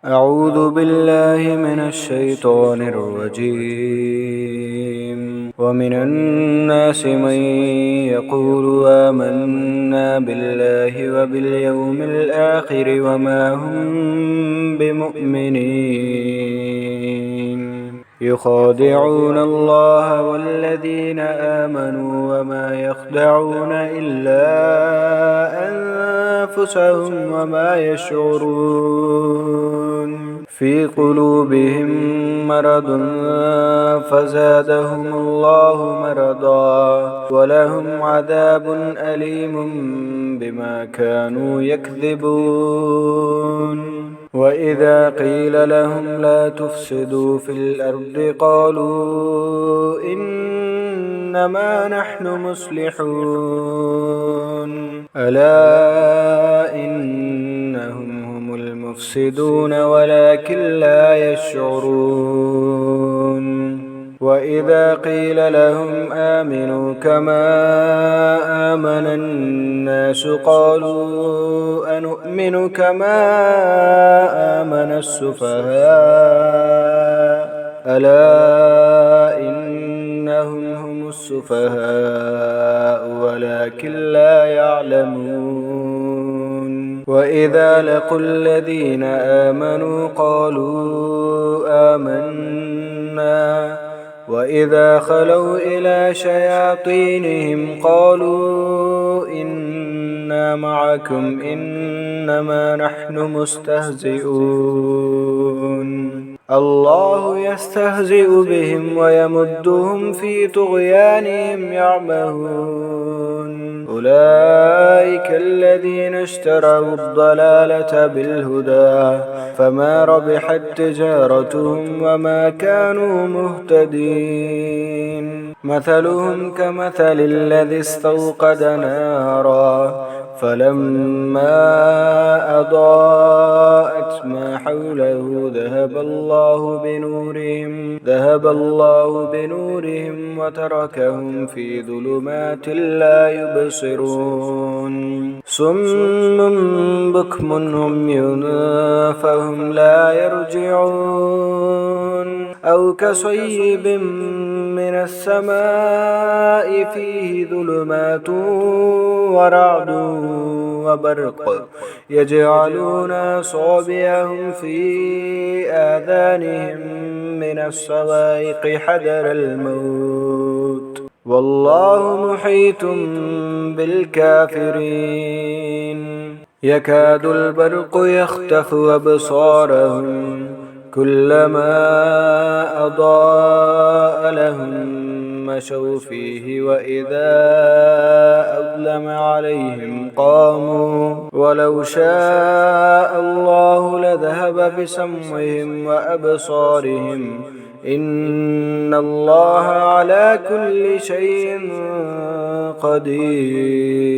أعوذ بالله من الشيطان الرجيم. ومن الناس من يقول آمنا بالله وباليوم الآخر وما هم بمؤمنين يخادعون الله والذين آمنوا وما يخدعون إلا أنفسهم وما يشعرون. في قلوبهم مرض فزادهم الله مرضا ولهم عذاب أليم بما كانوا يكذبون. وإذا قيل لهم لا تفسدوا في الأرض قالوا إنما نحن مصلحون ألا إنهم هم المفسدون ولكن لا يشعرون. وإذا قيل لهم آمنوا كما آمن الناس قالوا أنؤمن كما آمن السفهاء ألا إنهم هم السفهاء ولكن لا يعلمون. وإذا لقوا الذين آمنوا قالوا آمنا وإذا خلوا إلى شياطينهم قالوا إنا معكم إنما نحن مستهزئون. الله يستهزئ بهم ويمدهم في طغيانهم يعمهون. أولئك الذين اشتروا الضلالة بالهدى فما ربحت تجارتهم وما كانوا مهتدين. مثلهم كمثل الذي استوقد نارا فلما أضاءت ما حوله ذهب الله بنورهم وتركهم في ظلمات لا يبصرون. صم بكم عمي فهم لا يرجعون. أو كصيب من السماء فيه ظلمات ورعد وبرق يجعلون أصابعهم في آذانهم من الصواعق حذر الموت والله محيط بالكافرين. يكاد البرق يخطف أبصارهم كلما أضاء لهم مشوا فيه وإذا أظلم عليهم قاموا ولو شاء الله لذهب بسمعهم وأبصارهم إن الله على كل شيء قدير.